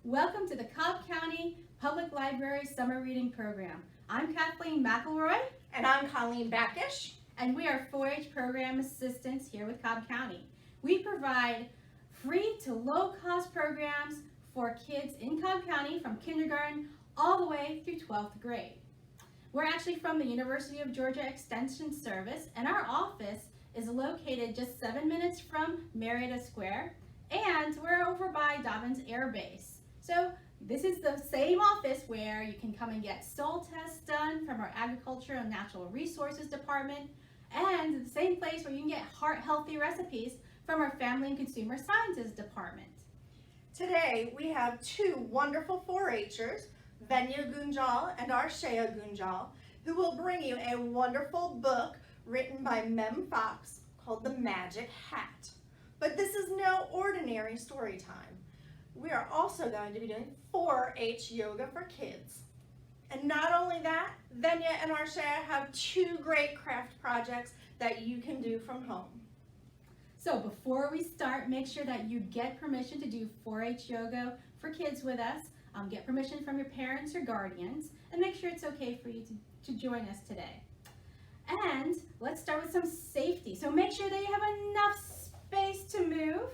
Welcome to the Cobb County Public Library Summer Reading Program. I'm Kathleen McElroy. And I'm Colleen Backish. And we are 4-H program assistants here with Cobb County. We provide free to low-cost programs for kids in Cobb County from kindergarten all the way through 12th grade. We're actually from the University of Georgia Extension Service, and our office is located just 7 minutes from Marietta Square, and we're over by Dobbins Air Base. So this is the same office where you can come and get soil tests done from our Agriculture and Natural Resources Department, and the same place where you can get heart-healthy recipes from our Family and Consumer Sciences Department. Today we have two wonderful 4-H'ers, Venya Gunjal and Arshaya Gunjal, who will bring you a wonderful book written by Mem Fox called The Magic Hat. But this is no ordinary story time. We are also going to be doing 4-H yoga for kids. And not only that, Venya and Arshaya have two great craft projects that you can do from home. So before we start, make sure that you get permission to do 4-H yoga for kids with us. Get permission from your parents or guardians, and make sure it's okay for you to join us today. And let's start with some safety. So make sure that you have enough space to move.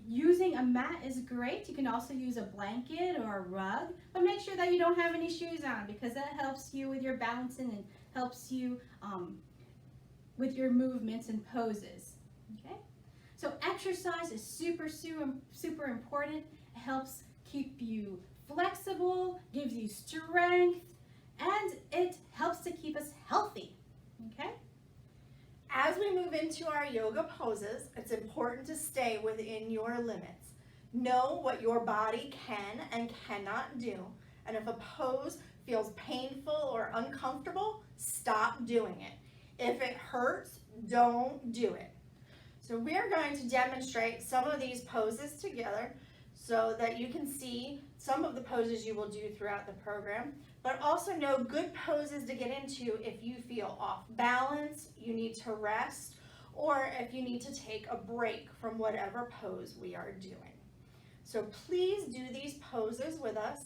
Using a mat is great. You can also use a blanket or a rug, but make sure that you don't have any shoes on, because that helps you with your balancing and helps you with your movements and poses. Okay? So exercise is super important. It helps keep you flexible, gives you strength, and it helps to keep us healthy. Okay? As we move into our yoga poses, it's important to stay within your limits. Know what your body can and cannot do, and if a pose feels painful or uncomfortable, stop doing it. If it hurts, don't do it. So we are going to demonstrate some of these poses together so that you can see some of the poses you will do throughout the program, but also know good poses to get into if you feel off balance, you need to rest, or if you need to take a break from whatever pose we are doing. So please do these poses with us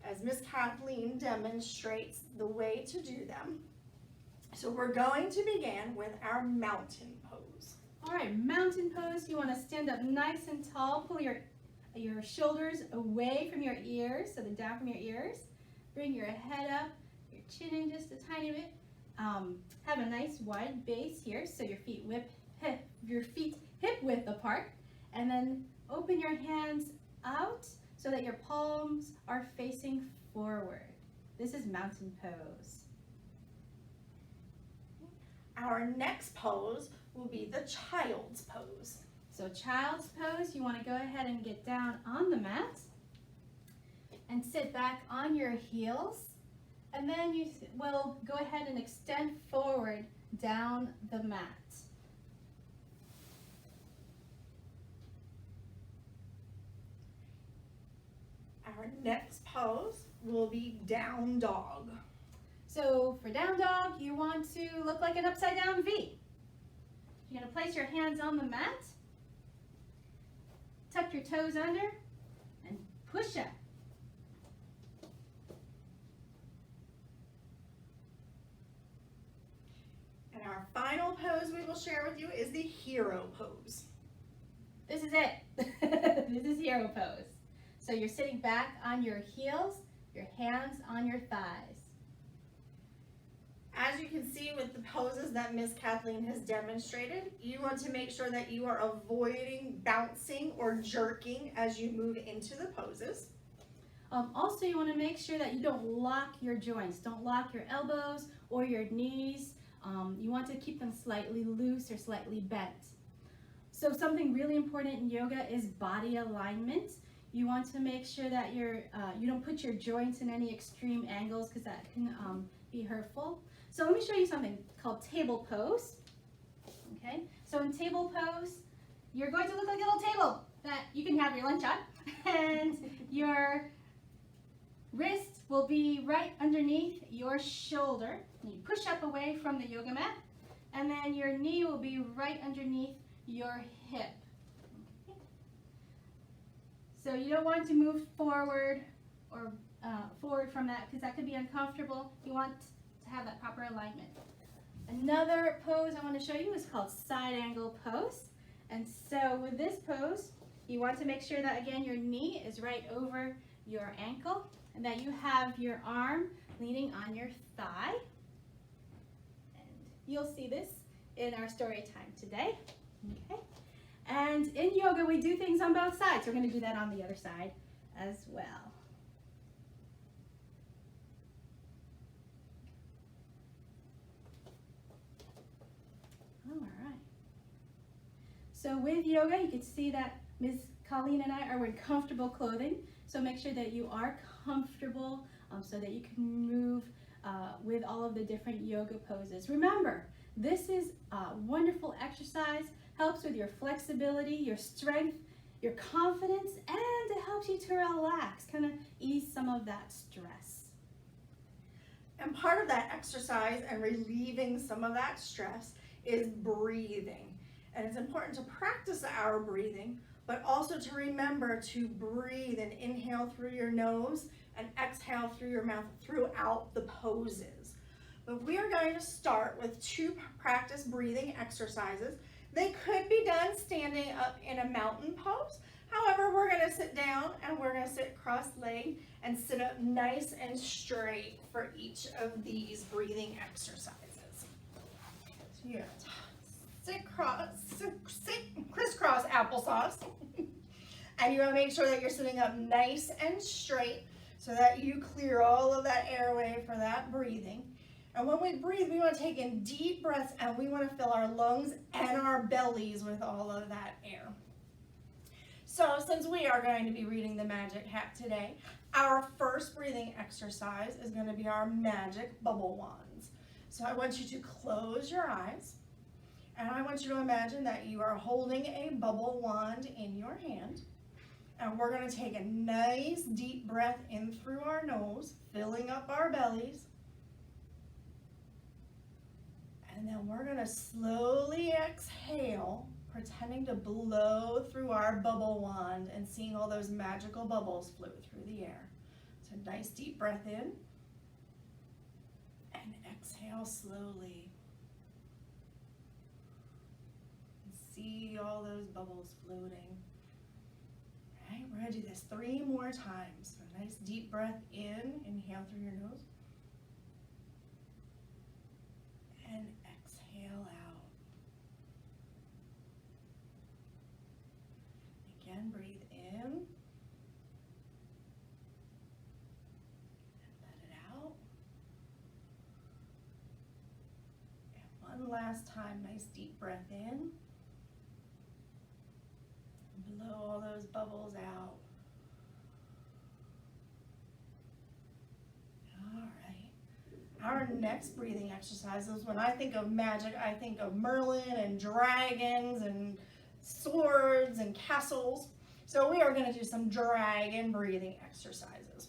as Miss Kathleen demonstrates the way to do them. So we're going to begin with our mountain pose. All right, mountain pose. You want to stand up nice and tall. Pull your shoulders away from your ears, so they're down from your ears. Bring your head up, your chin in just a tiny bit. Have a nice wide base here, so your feet hip width apart, and then open your hands out so that your palms are facing forward. This is mountain pose. Our next pose will be the child's pose. So child's pose, you want to go ahead and get down on the mat and sit back on your heels, and then you will go ahead and extend forward down the mat. Our next pose will be down dog. So for down dog, you want to look like an upside down V. You're going to place your hands on the mat, tuck your toes under, and push up. And our final pose we will share with you is the hero pose. This is it. This is hero pose. So you're sitting back on your heels, your hands on your thighs. As you can see with the poses that Miss Kathleen has demonstrated, you want to make sure that you are avoiding bouncing or jerking as you move into the poses. Also, you want to make sure that you don't lock your joints. Don't lock your elbows or your knees. You want to keep them slightly loose or slightly bent. So something really important in yoga is body alignment. You want to make sure that you don't put your joints in any extreme angles, because that can be hurtful. So let me show you something called table pose. Okay, so in table pose, you're going to look like a little table that you can have your lunch on, and your wrist will be right underneath your shoulder. You push up away from the yoga mat, and then your knee will be right underneath your hip. Okay. So you don't want to move forward or forward from that because that could be uncomfortable. You want to have that proper alignment. Another pose I want to show you is called side angle pose. And so with this pose, you want to make sure that, again, your knee is right over your ankle and that you have your arm leaning on your thigh. And you'll see this in our story time today. Okay. And in yoga, we do things on both sides. We're going to do that on the other side as well. All right. So with yoga, you can see that Ms. Colleen and I are wearing comfortable clothing. So make sure that you are comfortable so that you can move with all of the different yoga poses. Remember, this is a wonderful exercise, helps with your flexibility, your strength, your confidence, and it helps you to relax, kind of ease some of that stress. And part of that exercise and relieving some of that stress is breathing. And it's important to practice our breathing, but also to remember to breathe and inhale through your nose and exhale through your mouth throughout the poses. But we are going to start with 2 practice breathing exercises. They could be done standing up in a mountain pose. However, we're going to sit down and we're going to sit cross-legged and sit up nice and straight for each of these breathing exercises. So you're going to sit crisscross applesauce. And you want to make sure that you're sitting up nice and straight so that you clear all of that airway for that breathing. And when we breathe, we want to take in deep breaths and we want to fill our lungs and our bellies with all of that air. So since we are going to be reading the Magic Hat today, our first breathing exercise is going to be our magic bubble wands. So I want you to close your eyes and I want you to imagine that you are holding a bubble wand in your hand. And we're going to take a nice deep breath in through our nose, filling up our bellies. And then we're going to slowly exhale, pretending to blow through our bubble wand and seeing all those magical bubbles float through the air. So nice deep breath in and exhale slowly. And see all those bubbles floating. All right, we're going to do this 3 more times. So nice deep breath in, inhale through your nose. And exhale out. Again, breathe in. And let it out. And one last time, nice deep breath in. Blow all those bubbles out. All right. Our next breathing exercise is when I think of magic, I think of Merlin and dragons and swords and castles. So we are going to do some dragon breathing exercises.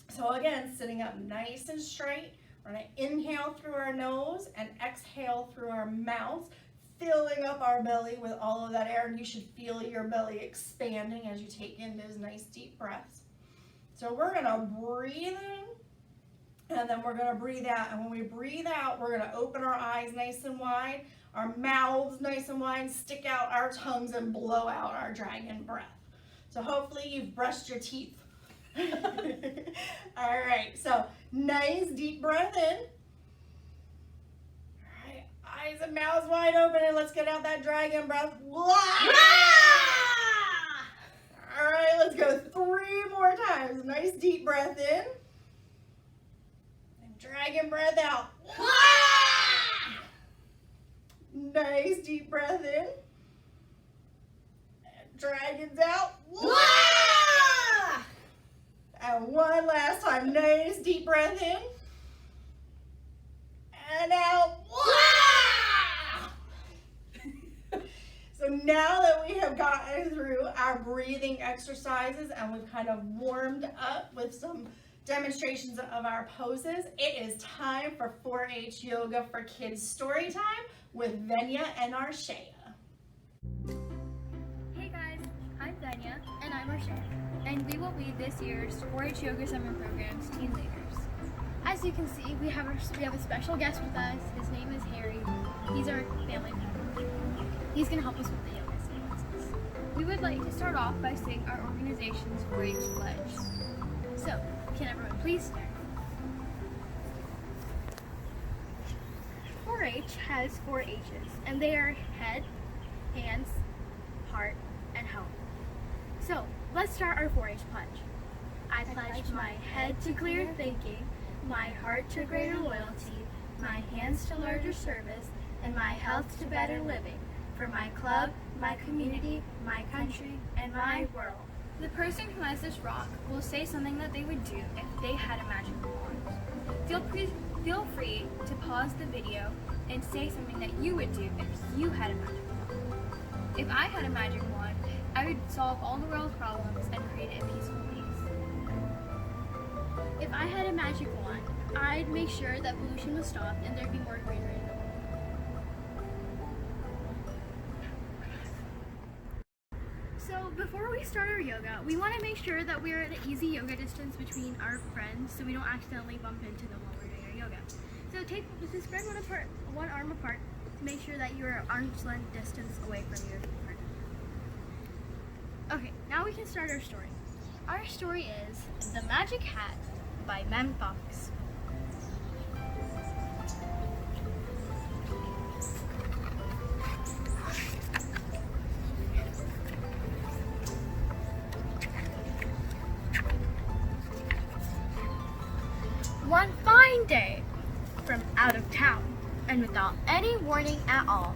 So again, sitting up nice and straight, we're going to inhale through our nose and exhale through our mouth, filling up our belly with all of that air, and you should feel your belly expanding as you take in those nice deep breaths. So we're going to breathe in, and then we're going to breathe out. And when we breathe out, we're going to open our eyes nice and wide, our mouths nice and wide, stick out our tongues, and blow out our dragon breath. So hopefully you've brushed your teeth. All right, so nice deep breath in. Eyes and mouths wide open, and let's get out that dragon breath. All right, let's go 3 more times. Nice deep breath in. And dragon breath out. Nice deep breath in. And dragons out. And one last time. Nice deep breath in. And out. So now that we have gotten through our breathing exercises and we've kind of warmed up with some demonstrations of our poses, it is time for 4-H Yoga for Kids story time with Venya and Arshea. Hey guys, I'm Venya. And I'm Marsha, and we will be this year's 4-H Yoga Summer Program's teen leaders. As you can see, we have a special guest with us. His name is Harry. He's our family member. He's going to help us with the yoga sequences. We would like to start off by saying our organization's 4-H pledge. So, can everyone please stand? 4-H has 4 H's, and they are head, hands, heart, and home. So, let's start our 4-H pledge. I pledge my head to clear thinking, my heart to greater loyalty, my hands to larger service, and my health to better living, for my club, my community, my country, and my world. The person who has this rock will say something that they would do if they had a magic wand. Feel free to pause the video and say something that you would do if you had a magic wand. If I had a magic wand, I would solve all the world's problems and create a peaceful place. If I had a magic wand, I'd make sure that pollution was stopped and there'd be more greenery in the world. So before we start our yoga, we want to make sure that we're at an easy yoga distance between our friends so we don't accidentally bump into them while we're doing our yoga. So spread one arm apart to make sure that you're arm's length distance away from your partner. Okay, now we can start our story. Our story is The Magic Hat by Mem Fox. One fine day, from out of town, and without any warning at all,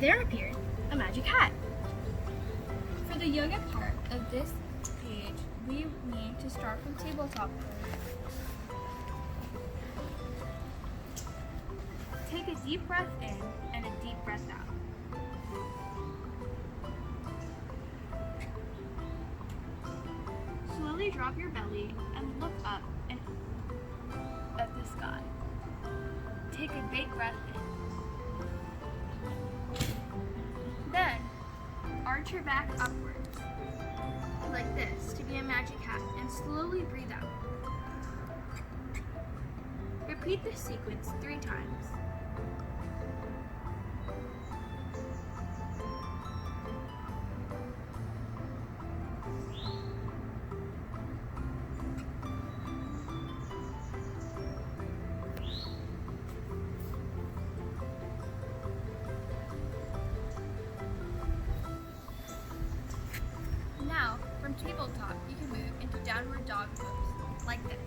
there appeared a magic hat. For the yoga part of this page, we need to start from tabletop pose. Take a deep breath in and a deep breath out. Slowly drop your belly and look up and at the sky. Take a big breath in. Then, arch your back upwards, like this, to be a magic hat, and slowly breathe out. Repeat this sequence 3 times. Now, from tabletop, you can move into downward dog pose, like this.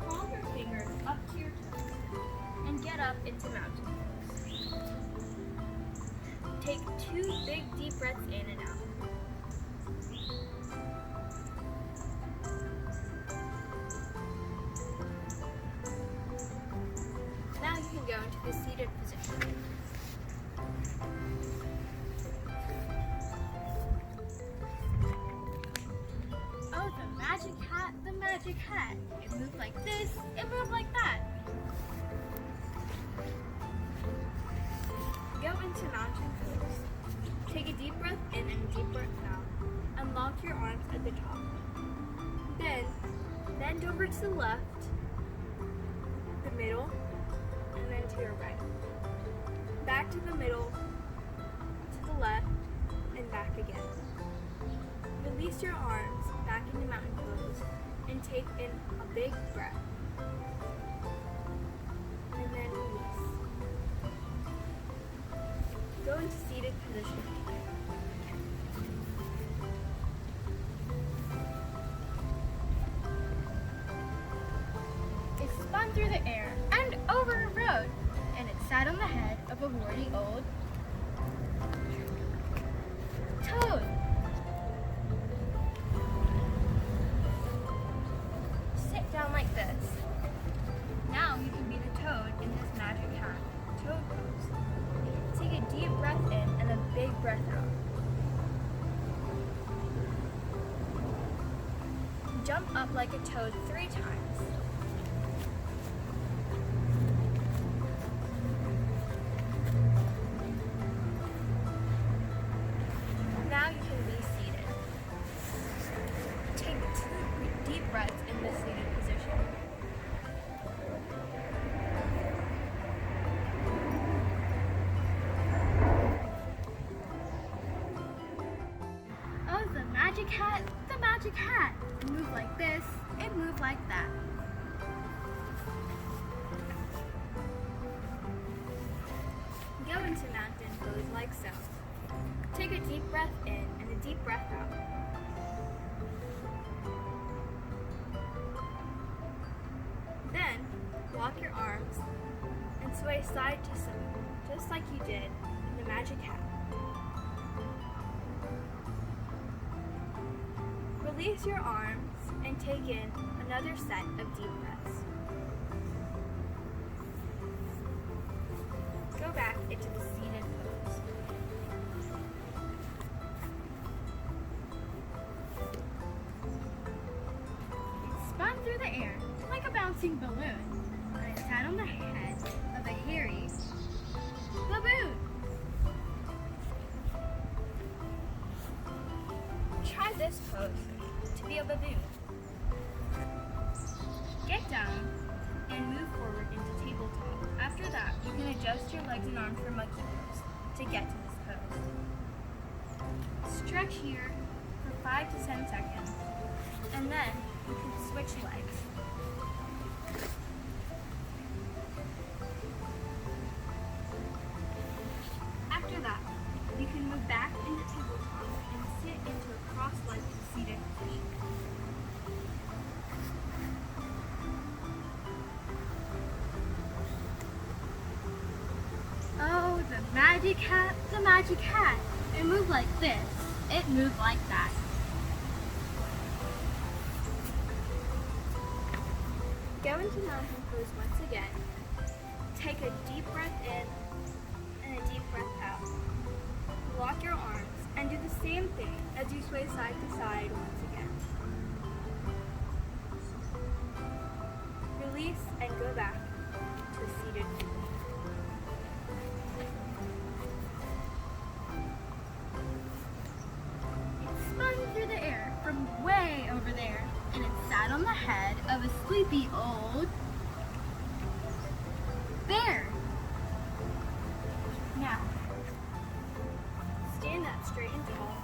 Crawl your fingers up to your toes and get up into mountain pose. Take 2 big deep breaths in and out. Now you can go into the seated position. The magic hat. It moved like this, it moved like that. Go into mountain pose. Take a deep breath in and a deep breath out. And lock your arms at the top. Then, bend over to the left, the middle, and then to your right. Back to the middle, to the left, and back again. Release your arms back into mountain pose and take in a big breath. And then release. Go into seated position. It spun through the air and over a road, and it sat on the head of a warty old toad. Down like this. Now you can be the toad in this magic hat, toad pose. Take a deep breath in and a big breath out. Jump up like a toad 3 times. It moved like this, it moved like that. Go into mountain pose like so. Take a deep breath in and a deep breath out. Then, walk your arms and sway side to side, just like you did in the magic hat. Release your arms and take in another set of deep breaths. Go back into the seated pose. It spun through the air like a bouncing balloon, and it sat on the head of a hairy baboon. Try this pose to be a baboon. Get down and move forward into tabletop. After that, you can adjust your legs and arms for monkey pose to get to this pose. Stretch here for 5 to 10 seconds, and then you can switch legs. After that, you can move back into tabletop and sit into a cross-legged seated position. Oh, the magic hat, the magic hat. It moved like this. It moved like that. Go into mountain pose once again. Take a deep breath in and a deep breath out. Lock your arms and do the same thing as you sway side to side once again. Release and go back to seated position. It spun through the air from way over there, and it sat on the head of a sleepy old bear. Now, stand up straight and tall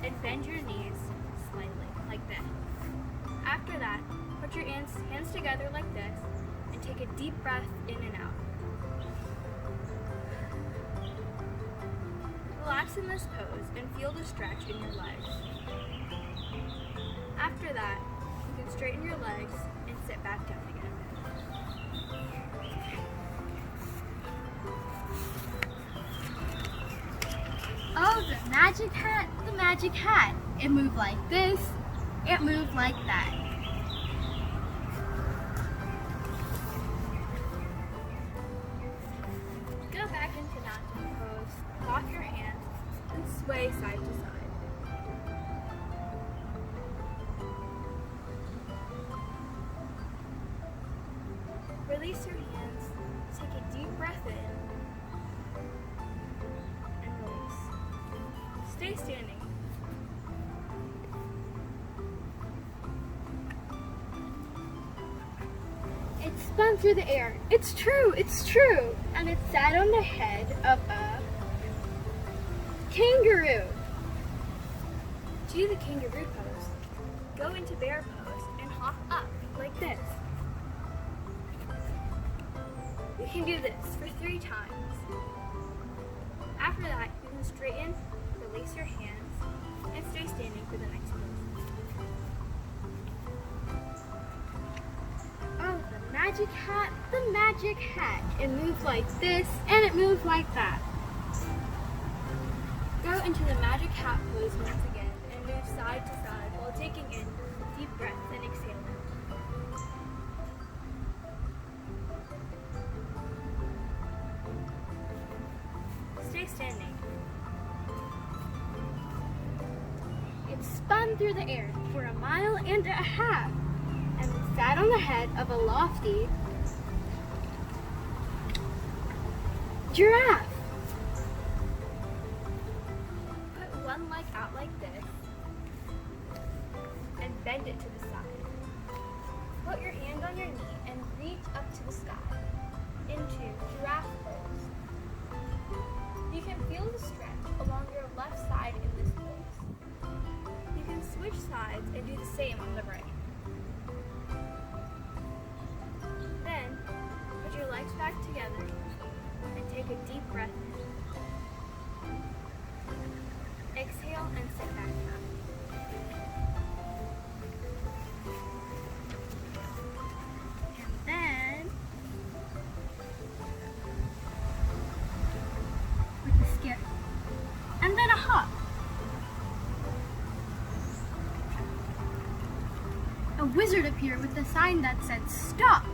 and bend your knees slightly, like this. After that, put your hands together like this and take a deep breath in and out. Relax in this pose and feel the stretch in your legs. After that, you can straighten your legs and sit back down again. Oh, the magic hat, the magic hat. It moved like this, it moved like that. Go back into mountain pose, lock your hands, and sway side to side. Release your hands, take a deep breath in, and release. Stay standing. It spun through the air. It's true, and it sat on the head of a kangaroo. To do the kangaroo pose, go into bear pose and hop up like this. You can do this for 3 times. After that, you can straighten, release your hands, and stay standing for the next pose. Oh, the magic hat, the magic hat. It moves like this, and it moves like that. Go into the magic hat pose once again, and move side to side while taking in deep breaths and exhaling. Stay standing. It spun through the air for 1.5 miles and it sat on the head of a lofty giraffe. Put one leg out like this and bend it to the side. Put your hand on your knee and reach up to the sky into giraffe pose. You can feel the stretch along your left side in this pose. You can switch switch sides and do the same on the right. Then, put your legs back together and take a deep breath in. Exhale and sit back down. And then, with a skip, and then a hop. A wizard appeared with a sign that said stop.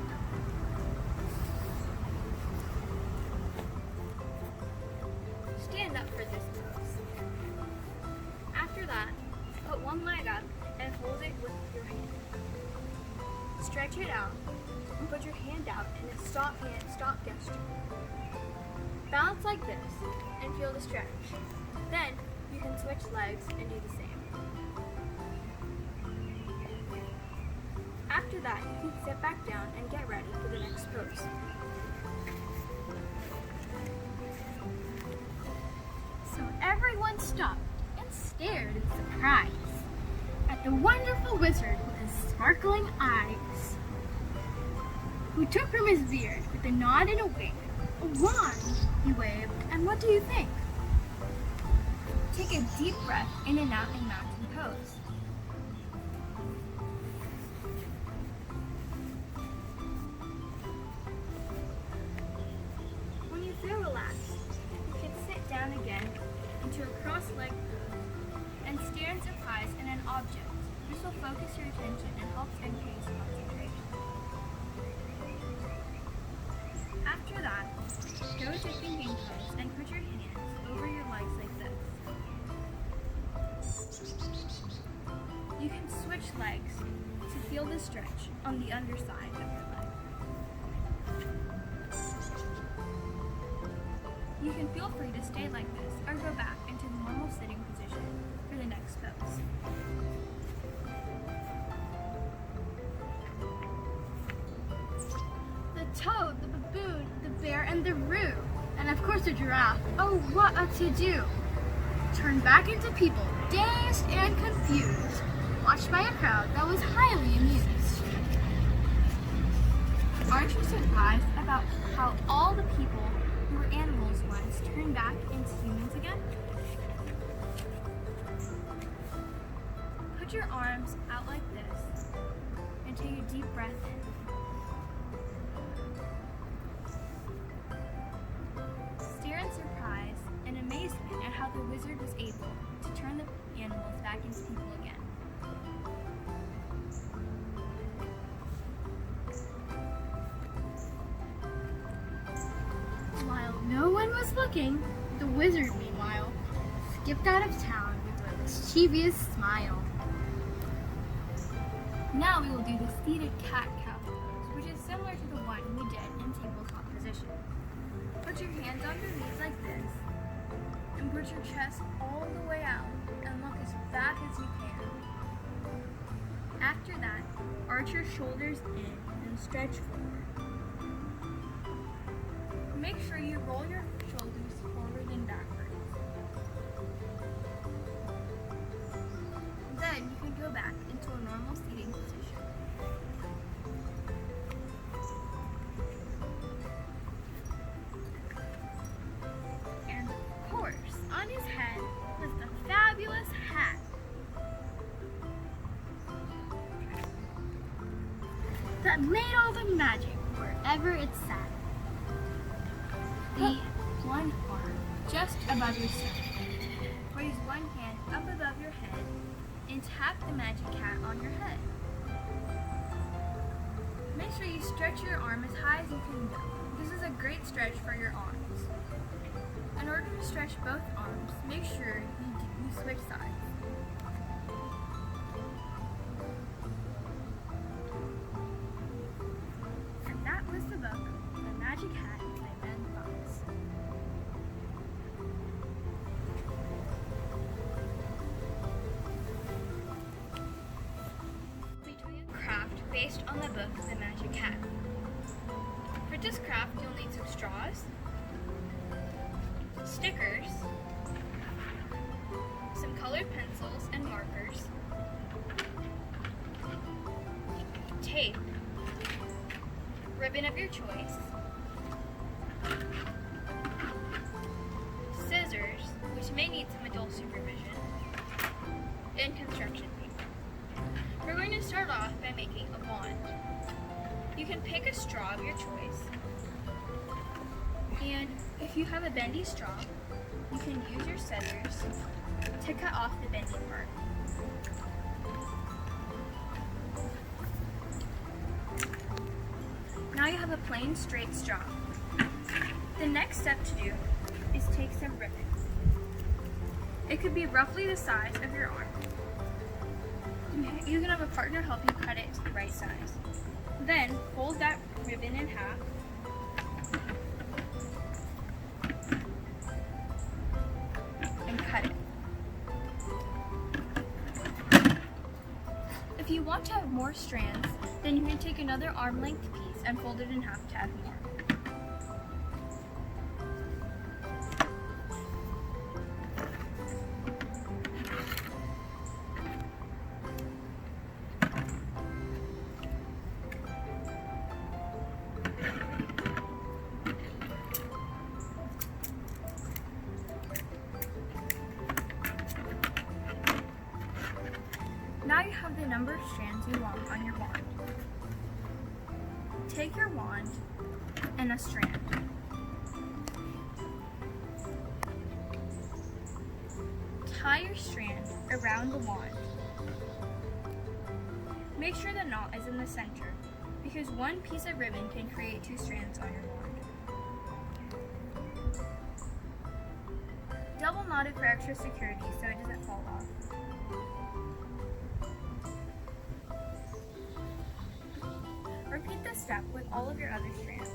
Stand up for this pose. After that, put one leg up and hold it with your hand. Stretch it out and put your hand out in a stop gesture. Balance like this and feel the stretch. Then you can switch legs and do the same. After that, you can sit back down and get ready for the next pose. So everyone stopped and stared in surprise at the wonderful wizard with his sparkling eyes, who took from his beard with a nod and a wink, a wand he waved, and what do you think? Take a deep breath in and out in mountain pose. When you feel relaxed, you can sit down again into a cross-legged pose and stare in surprise at an object. This will focus your attention and helps increase concentration. After that, go to thinking pose and put your hands over your legs like this. You can switch legs to feel the stretch on the underside of your leg. You can feel free to stay like this or go back into the normal sitting position for the next pose. The toad, the baboon, the bear, and the roo, and of course the giraffe. Oh, what a to-do! Turned back into people, dazed and confused, watched by a crowd that was highly amused. Aren't you surprised about how all the people who were animals once turned back into humans again? Put your arms out like this and take a deep breath in. Stare in surprise and amazement at how the wizard was able to turn the animals back into people again. While no one was looking, the wizard, meanwhile, skipped out of town with a mischievous smile. Now we will do the seated cat-cow pose, which is similar to the one we did in tabletop position. Put your hands on your knees like this, and put your chest all the way out, and look as back as you can. After that, arch your shoulders in and stretch forward. Make sure you roll your shoulders forward and backwards. Then you can go back into a normal seating position. And of course, on his head was the fabulous hat. That made all the magic wherever it sat. The one arm just above your stomach. Raise one hand up above your head and tap the magic hat on your head. Make sure you stretch your arm as high as you can go. This is a great stretch for your arms. In order to stretch both arms, make sure you switch sides. And that was the book, The Magic Hat by Ben Fox. Craft based on the book The Magic Hat. For this craft, you'll need some straws, stickers, some colored pencils and markers, tape, ribbon of your choice, scissors, which may need some adult supervision, and construction paper. We're going to start off by making a wand. You can pick a straw of your choice, and if you have a bendy straw, you can use your scissors to cut off the bendy part. Now you have a plain straight straw. The next step to do is take some ribbon. It could be roughly the size of your arm. You can have a partner help you cut it to the right size. Then fold that ribbon in half and cut it. If you want to have more strands, then you can take another arm length piece and fold it in half to add more. Now you have the number of strands you want on your wand. Take your wand and a strand. Tie your strand around the wand. Make sure the knot is in the center, because one piece of ribbon can create two strands on your wand. Double knot it for extra security so it doesn't fall off. Repeat this step with all of your other strands.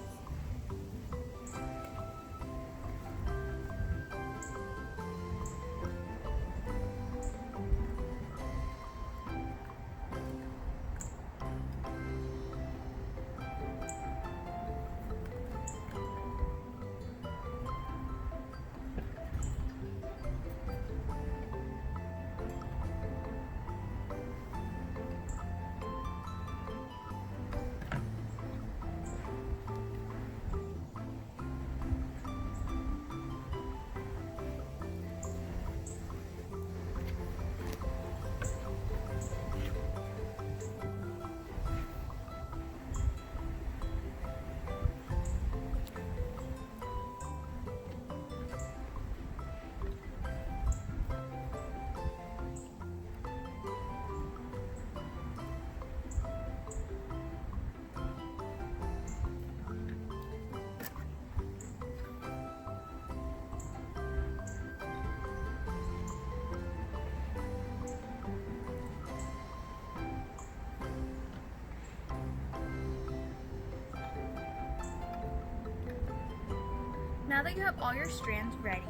Now that you have all your strands ready,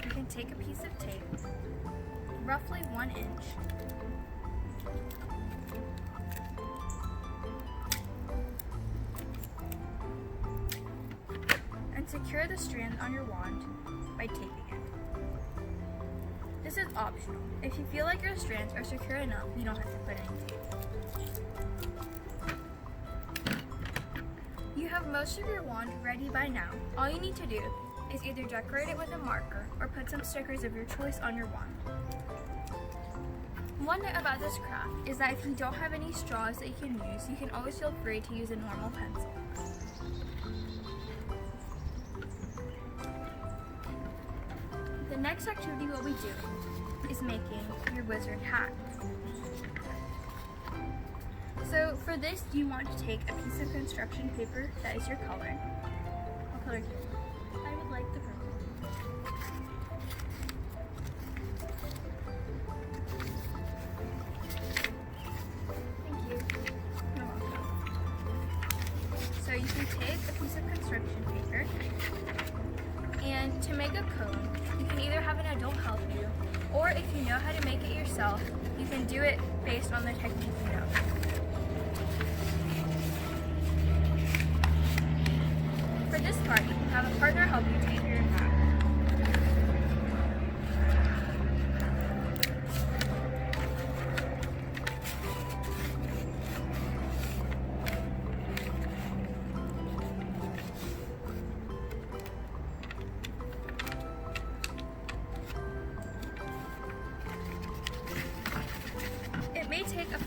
you can take a piece of tape, roughly 1 inch, and secure the strand on your wand by taping it. This is optional. If you feel like your strands are secure enough, you don't have to put any tape. You have most of your wand ready by now. All you need to do is either decorate it with a marker or put some stickers of your choice on your wand. One note about this craft is that if you don't have any straws that you can use, you can always feel free to use a normal pencil. The next activity we'll be doing is making your wizard hat. So for this, you want to take a piece of construction paper that is your color. What color do you want? I would like the purple. Thank you. You're welcome. So you can take a piece of construction paper, and to make a cone, you can either have an adult help you, or if you know how to make it yourself, you can do it based on the technique you know. For this part, you can have a partner help you tape your hat.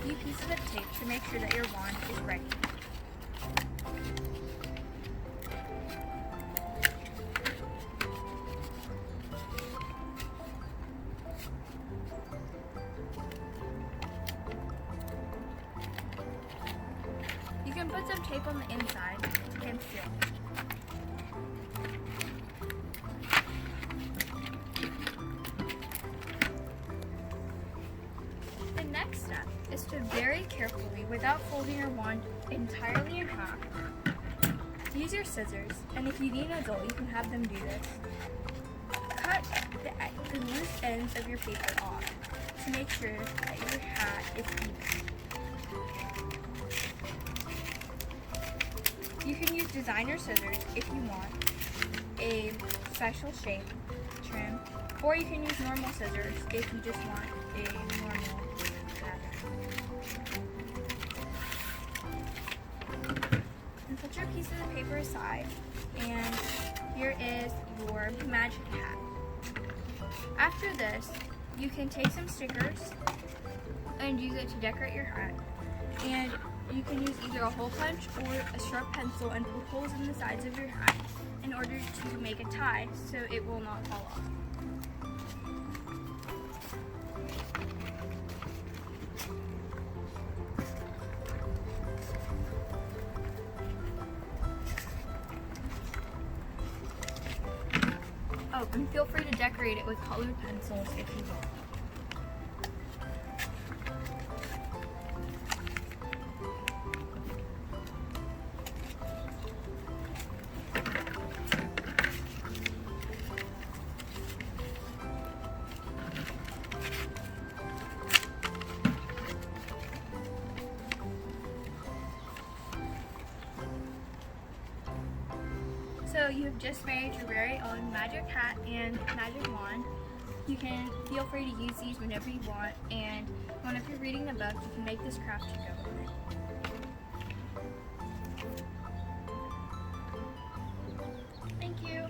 few pieces of tape to make sure that your wand is ready. You can put some tape on the inside and seal. The next step is to very carefully, without folding your wand entirely in half, use your scissors, and if you need an adult, you can have them do this. Cut the loose ends of your paper off to make sure that your hat is even. You can use designer scissors if you want a special shape trim, or you can use normal scissors if you just want a normal pattern. And put your pieces of paper aside, and here is your magic hat. After this, you can take some stickers and use it to decorate your hat, and you can use either a hole punch or a sharp pencil and poke holes in the sides of your hat in order to make a tie so it will not fall off. Oh, and feel free to decorate it with colored pencils if you want. So you have just made your very own magic hat and magic wand. You can feel free to use these whenever you want, and if you're reading a book, you can make this craft to go with it. Thank you.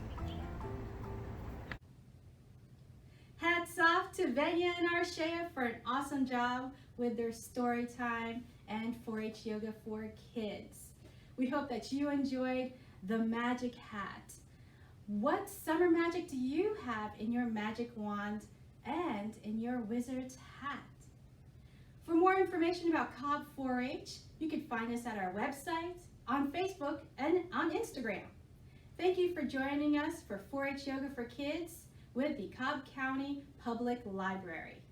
Hats off to Venya and Arshea for an awesome job with their story time and 4-H yoga for kids. We hope that you enjoyed the magic hat. What summer magic do you have in your magic wand and in your wizard's hat? For more information about Cobb 4-H, you can find us at our website, on Facebook, and on Instagram. Thank you for joining us for 4-H Yoga for Kids with the Cobb County Public Library.